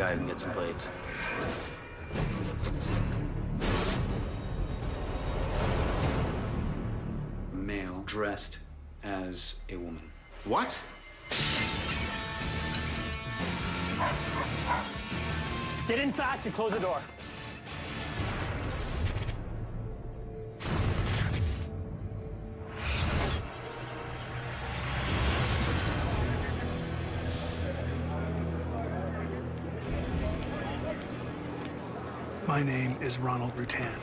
guy who can get some plates. A male dressed as a woman. What? Get in fast and close the door. My name is Ronald Rutan.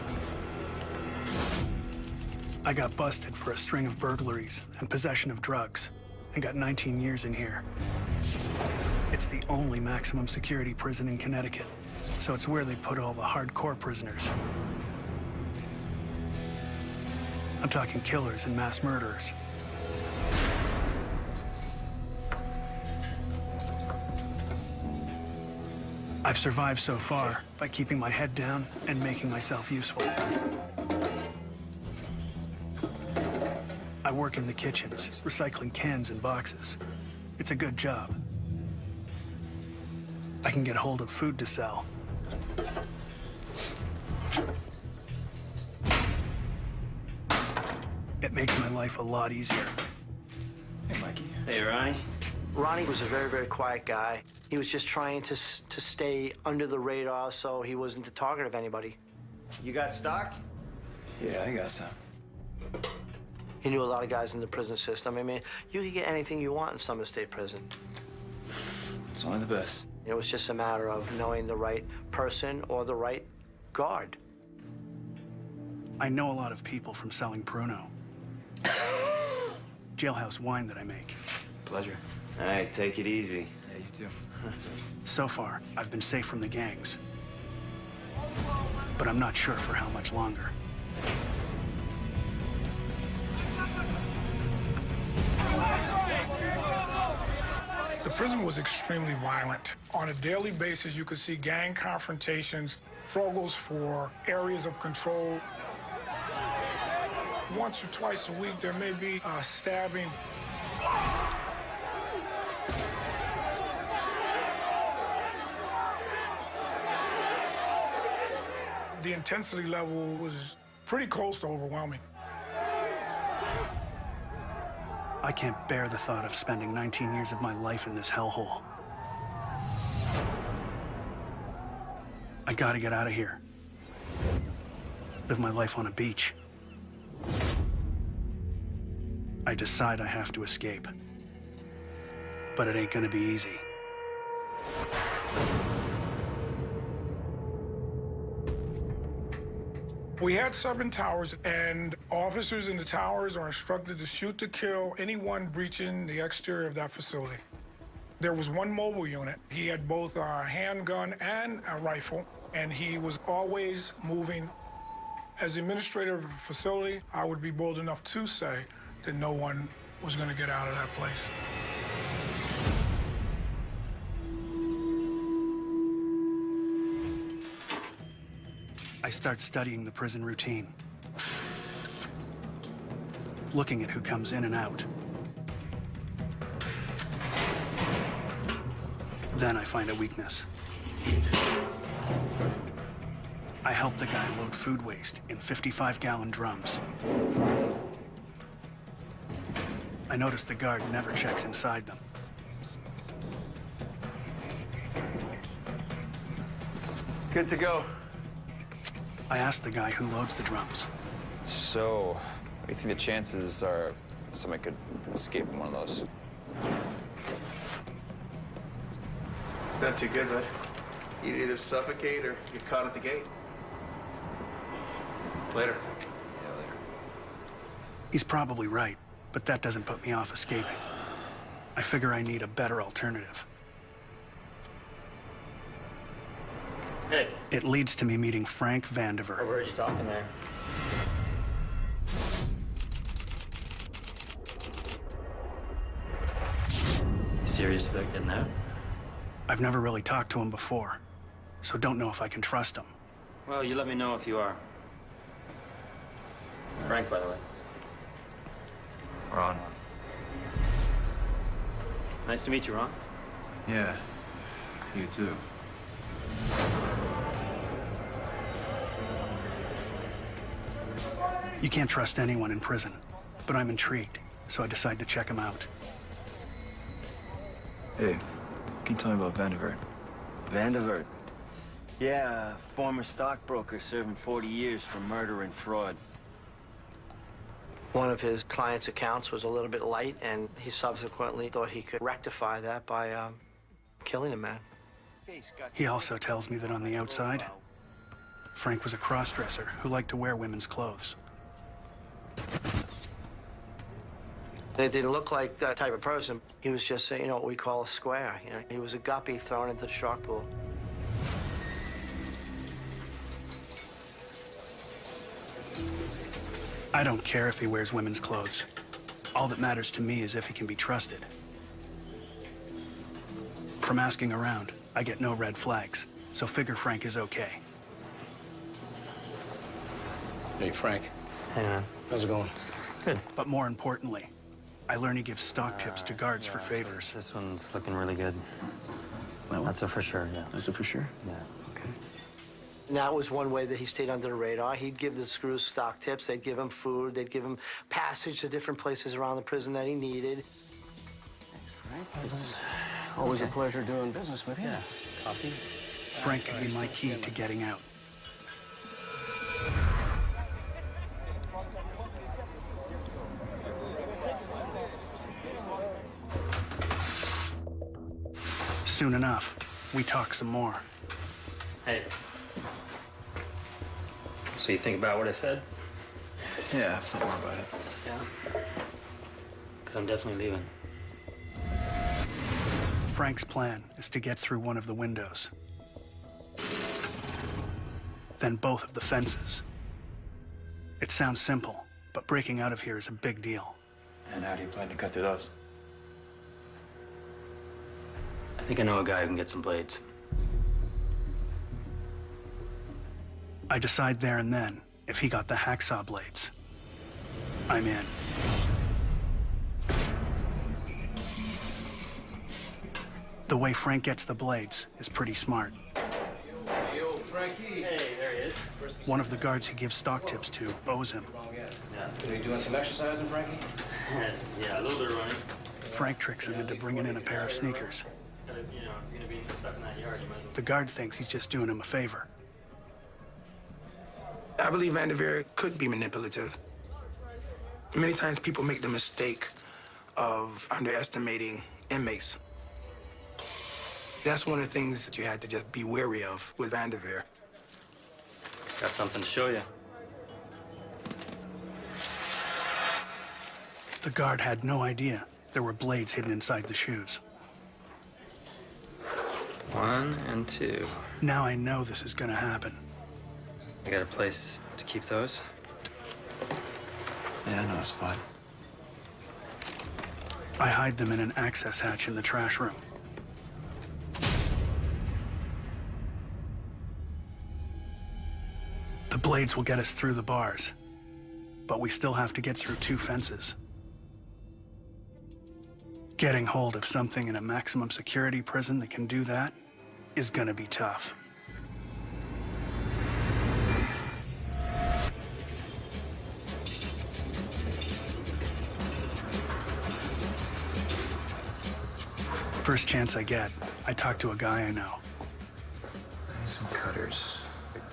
I got busted for a string of burglaries and possession of drugs, and got 19 years in here. It's the only maximum security prison in Connecticut, so it's where they put all the hardcore prisoners. I'm talking killers and mass murderers. I've survived so far by keeping my head down and making myself useful. I work in the kitchens, recycling cans and boxes. It's a good job. I can get hold of food to sell. It makes my life a lot easier. Hey, Mikey. Hey, Ronnie. Ronnie was a very, very quiet guy. He was just trying to stay under the radar so he wasn't the target of anybody. You got stock? Yeah, I got some. He knew a lot of guys in the prison system. I mean, you could get anything you want in Summer State Prison. It's only the best. It was just a matter of knowing the right person or the right guard. I know a lot of people from selling Pruno. Jailhouse wine that I make. Pleasure. All right, take it easy. Yeah, you too. So far, I've been safe from the gangs. But I'm not sure for how much longer. The prison was extremely violent. On a daily basis, you could see gang confrontations, struggles for areas of control. Once or twice a week, there may be a stabbing. The intensity level was pretty close to overwhelming. I can't bear the thought of spending 19 years of my life in this hellhole. I gotta get out of here. Live my life on a beach. I decide I have to escape. But it ain't gonna be easy. We had 7 towers, and officers in the towers are instructed to shoot to kill anyone breaching the exterior of that facility. There was one mobile unit. He had both a handgun and a rifle, and he was always moving. As the administrator of the facility, I would be bold enough to say that no one was going to get out of that place. I start studying the prison routine. Looking at who comes in and out. Then I find a weakness. I help the guy load food waste in 55-gallon drums. I notice the guard never checks inside them. Good to go. I ask the guy who loads the drums. So, what do you think the chances are somebody could escape in one of those? Not too good, bud. You'd either suffocate or get caught at the gate. Later. Yeah, later. He's probably right, but that doesn't put me off escaping. I figure I need a better alternative. Hey. It leads to me meeting Frank I Vandiver. heard you talking there. You serious about getting out? I've never really talked to him before, so don't know if I can trust him. Well, you let me know if you are. Frank, by the way. Ron. Nice to meet you, Ron. Yeah, you too. You can't trust anyone in prison, but I'm intrigued, so I decide to check him out. Hey, can you tell me about Vandevert? Vandevert? Yeah, former stockbroker serving 40 years for murder and fraud. One of his client's accounts was a little bit light, and he subsequently thought he could rectify that by killing a man. He also tells me that on the outside, Frank was a cross-dresser who liked to wear women's clothes. It didn't look like that type of person. He was just, you know, what we call a square. You know, he was a guppy thrown into the shark pool. I don't care if he wears women's clothes. All that matters to me is if he can be trusted. From asking around, I get no red flags, so figure Frank is okay. Hey, Frank. Hey, man. How's it going? Good. But more importantly, I learn he gives stock tips to guards for favors. This one's looking really good. That one? That's a for sure, yeah. That's it for sure? Yeah. Okay. And that was one way that he stayed under the radar. He'd give the screws stock tips. They'd give him food. They'd give him passage to different places around the prison that he needed. It's always a pleasure doing business with you. Yeah. Coffee? Frank could be my key to getting out. Soon enough, we talk some more. Hey. So you think about what I said? Yeah, I've thought more about it. Yeah. Because I'm definitely leaving. Frank's plan is to get through one of the windows, then both of the fences. It sounds simple, but breaking out of here is a big deal. And how do you plan to cut through those? I think I know a guy who can get some blades. I decide there and then if he got the hacksaw blades. I'm in. The way Frank gets the blades is pretty smart. Hey, yo, Frankie. Hey, there he is. One of the guards he gives stock tips to owes him. Are you doing some exercising, Frankie? Yeah, a little bit of running. Frank tricks him into bringing in a pair of sneakers. You know, if you're gonna be stuck in that yard, you might as well. The guard thinks he's just doing him a favor. I believe Vandevert could be manipulative. Many times people make the mistake of underestimating inmates. That's one of the things that you had to just be wary of with Vandevert. Got something to show you. The guard had no idea there were blades hidden inside the shoes. 1 and 2. Now I know this is gonna happen. I got a place to keep those. Yeah, I know a spot. I hide them in an access hatch in the trash room. The blades will get us through the bars, but we still have to get through 2 fences. Getting hold of something in a maximum security prison that can do that is gonna be tough. First chance I get, I talk to a guy I know. I need some cutters.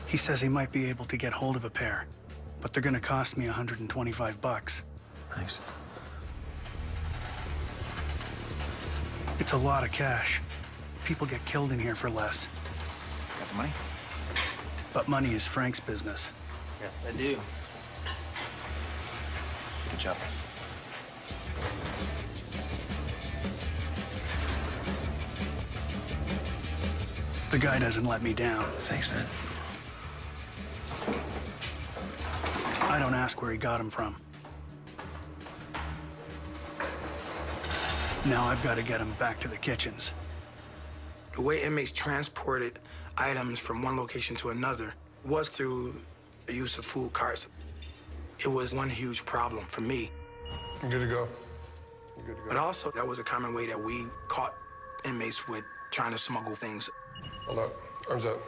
He says he might be able to get hold of a pair, but they're gonna cost me $125. Thanks. It's a lot of cash. People get killed in here for less. Got the money? But money is Frank's business. Yes, I do. Good job. The guy doesn't let me down. Thanks, man. I don't ask where he got him from. Now I've got to get him back to the kitchens. The way inmates transported items from one location to another was through the use of food carts. It was one huge problem for me. I'm good to go. I'm good to go. But also, that was a common way that we caught inmates with trying to smuggle things. Hold up. Arms out.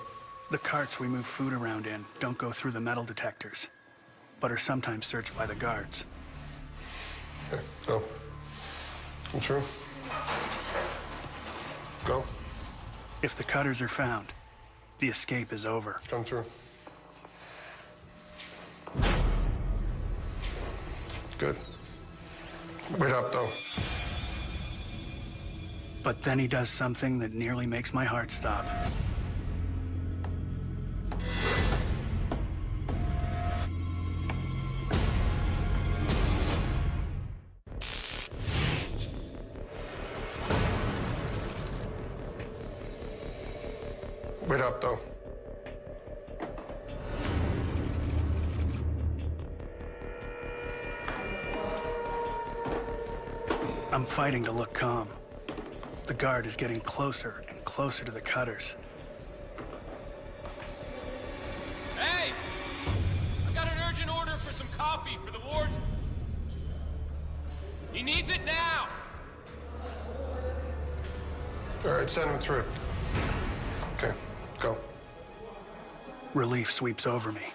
The carts we move food around in don't go through the metal detectors, but are sometimes searched by the guards. Okay, go. Come through. Go. If the cutters are found, the escape is over. Come through. Good. Wait up, though. But then he does something that nearly makes my heart stop. Wait up, though. I'm fighting to look calm. The guard is getting closer and closer to the cutters. Hey! I got an urgent order for some coffee for the warden. He needs it now! All right, send him through. Okay, go. Relief sweeps over me.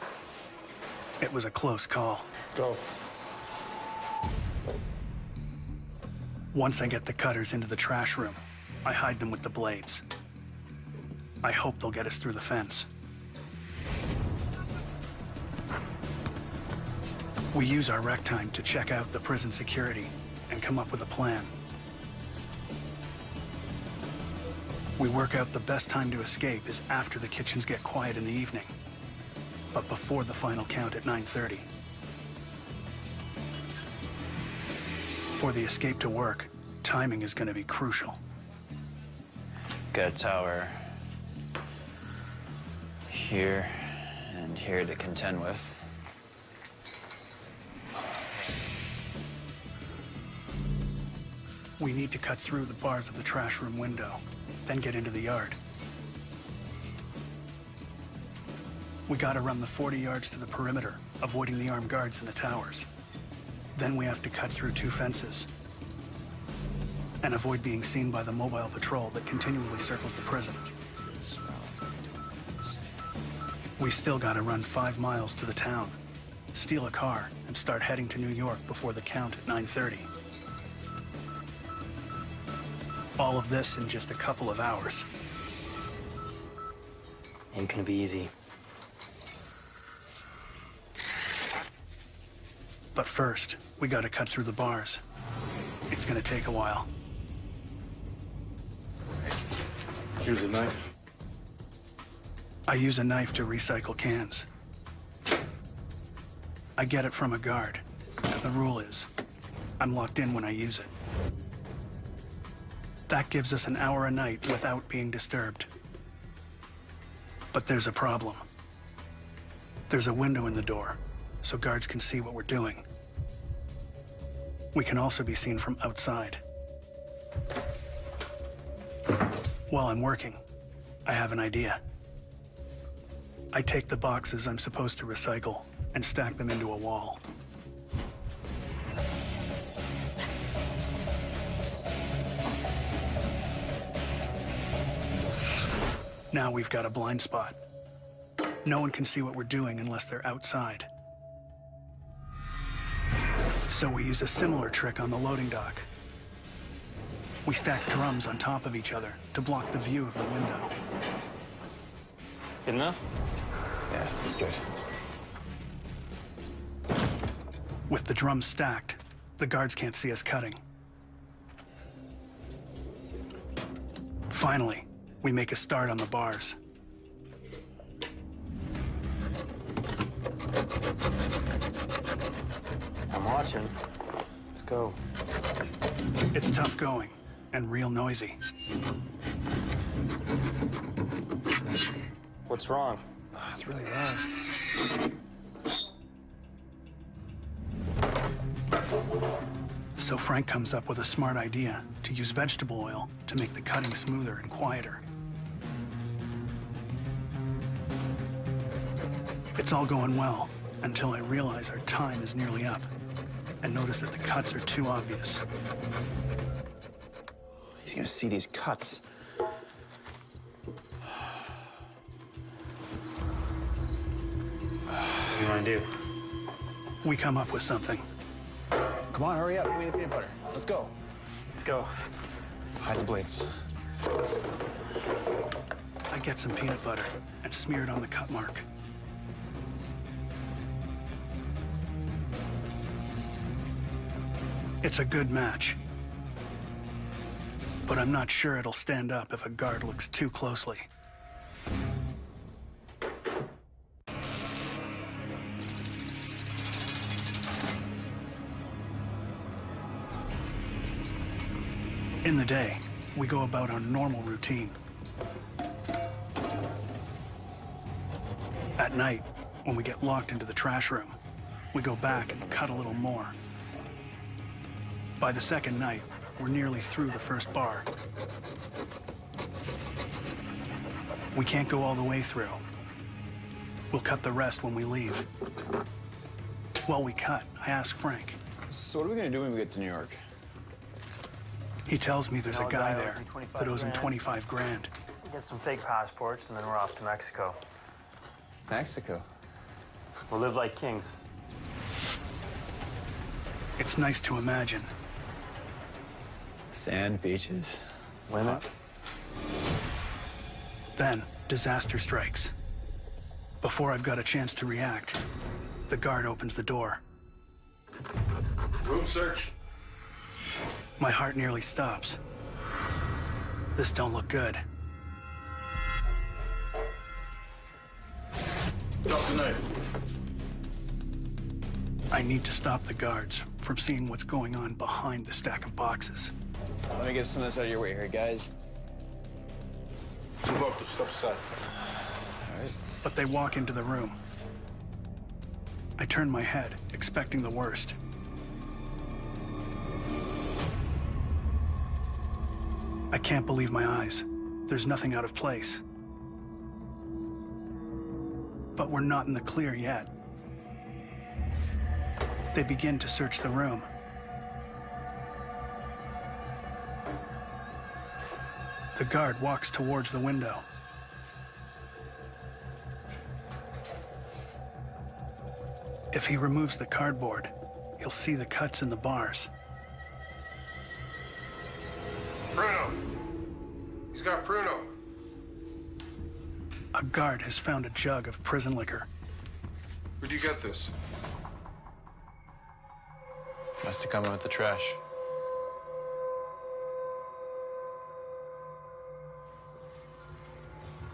It was a close call. Go. Once I get the cutters into the trash room, I hide them with the blades. I hope they'll get us through the fence. We use our rec time to check out the prison security and come up with a plan. We work out the best time to escape is after the kitchens get quiet in the evening, but before the final count at 9:30. For the escape to work, timing is going to be crucial. Got a tower here and here to contend with. We need to cut through the bars of the trash room window, then get into the yard. We gotta run the 40 yards to the perimeter, avoiding the armed guards in the towers. Then we have to cut through 2 fences and avoid being seen by the mobile patrol that continually circles the prison. We still gotta run 5 miles to the town, steal a car, and start heading to New York before the count at 9:30. All of this in just a couple of hours. Ain't gonna be easy. But first, we gotta cut through the bars. It's gonna take a while. Use a knife. I use a knife to recycle cans. I get it from a guard. The rule is, I'm locked in when I use it. That gives us an hour a night without being disturbed. But there's a problem. There's a window in the door, so guards can see what we're doing. We can also be seen from outside. While I'm working, I have an idea. I take the boxes I'm supposed to recycle and stack them into a wall. Now we've got a blind spot. No one can see what we're doing unless they're outside. So we use a similar trick on the loading dock. We stack drums on top of each other to block the view of the window. Good enough? Yeah, that's good. With the drums stacked, the guards can't see us cutting. Finally, we make a start on the bars. I'm watching. Let's go. It's tough going and real noisy. What's wrong? Oh, it's really loud. So Frank comes up with a smart idea to use vegetable oil to make the cutting smoother and quieter. It's all going well until I realize our time is nearly up and notice that the cuts are too obvious. He's gonna see these cuts. you want to do? We come up with something. Come on, hurry up. Give me the peanut butter. Let's go. Let's go. Hide the blades. I get some peanut butter and smear it on the cut mark. It's a good match. But I'm not sure it'll stand up if a guard looks too closely. In the day, we go about our normal routine. At night, when we get locked into the trash room, we go back and cut a little more. By the second night, we're nearly through the first bar. We can't go all the way through. We'll cut the rest when we leave. While we cut, I ask Frank. So what are we gonna do when we get to New York? He tells me there's a guy there that owes him 25 grand. Get some fake passports, and then we're off to Mexico. Mexico? We'll live like kings. It's nice to imagine. Sand, beaches, women. Then, disaster strikes. Before I've got a chance to react, the guard opens the door. Room search. My heart nearly stops. This don't look good. Drop the knife. I need to stop the guards from seeing what's going on behind the stack of boxes. Let me get some of this out of your way here, guys. Move up to step aside. All right. But they walk into the room. I turn my head, expecting the worst. I can't believe my eyes. There's nothing out of place. But we're not in the clear yet. They begin to search the room. The guard walks towards the window. If he removes the cardboard, he'll see the cuts in the bars. Bruno. He's got Bruno. A guard has found a jug of prison liquor. Where'd you get this? Must have come in with the trash.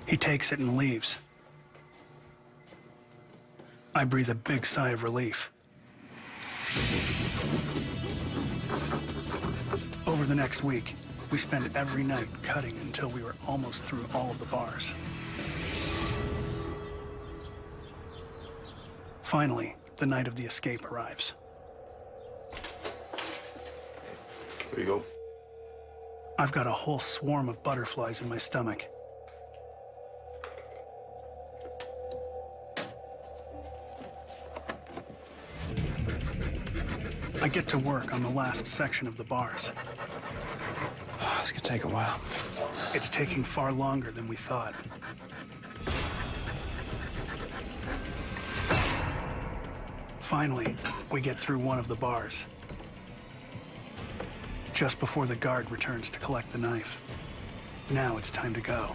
He takes it and leaves. I breathe a big sigh of relief. Over the next week, we spent every night cutting until we were almost through all of the bars. Finally, the night of the escape arrives. There you go. I've got a whole swarm of butterflies in my stomach. I get to work on the last section of the bars. This could take a while. It's taking far longer than we thought. Finally, we get through one of the bars. Just before the guard returns to collect the knife. Now it's time to go.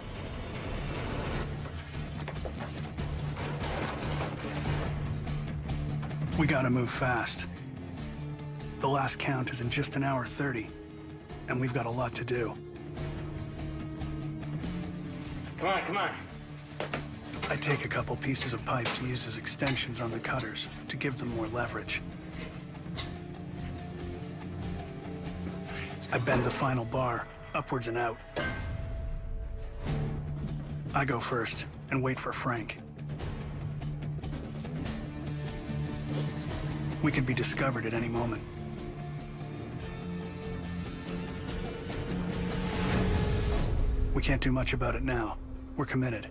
We gotta move fast. The last count is in just an hour 30, and we've got a lot to do. Come on, come on. I take a couple pieces of pipe to use as extensions on the cutters to give them more leverage. I bend the final bar upwards and out. I go first and wait for Frank. We could be discovered at any moment. We can't do much about it now. We're committed.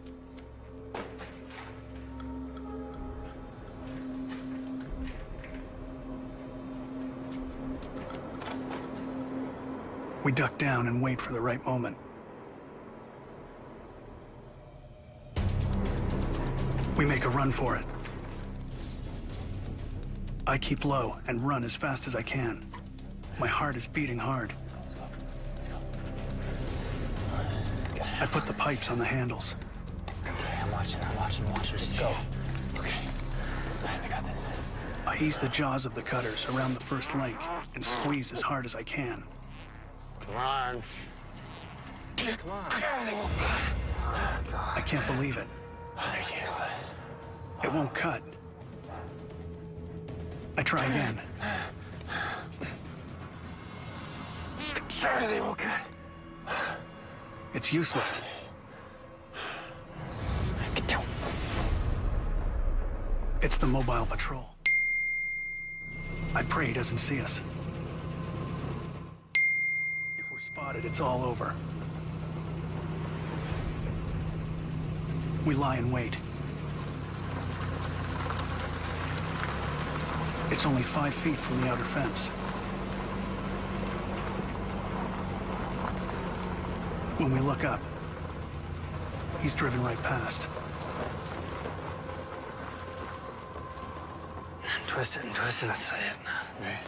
We duck down and wait for the right moment. We make a run for it. I keep low and run as fast as I can. My heart is beating hard. I put the pipes on the handles. Okay, I'm watching. Just go. Okay. All right, I got this. I ease the jaws of the cutters around the first link and squeeze as hard as I can. Come on. Come on. I can't believe it. They're useless. It won't cut. I try again. They won't cut. It's useless. Get down. It's the mobile patrol. I pray he doesn't see us. If we're spotted, it's all over. We lie in wait. It's only 5 feet from the outer fence. When we look up, he's driven right past. Twist it and twist it and say it. Right.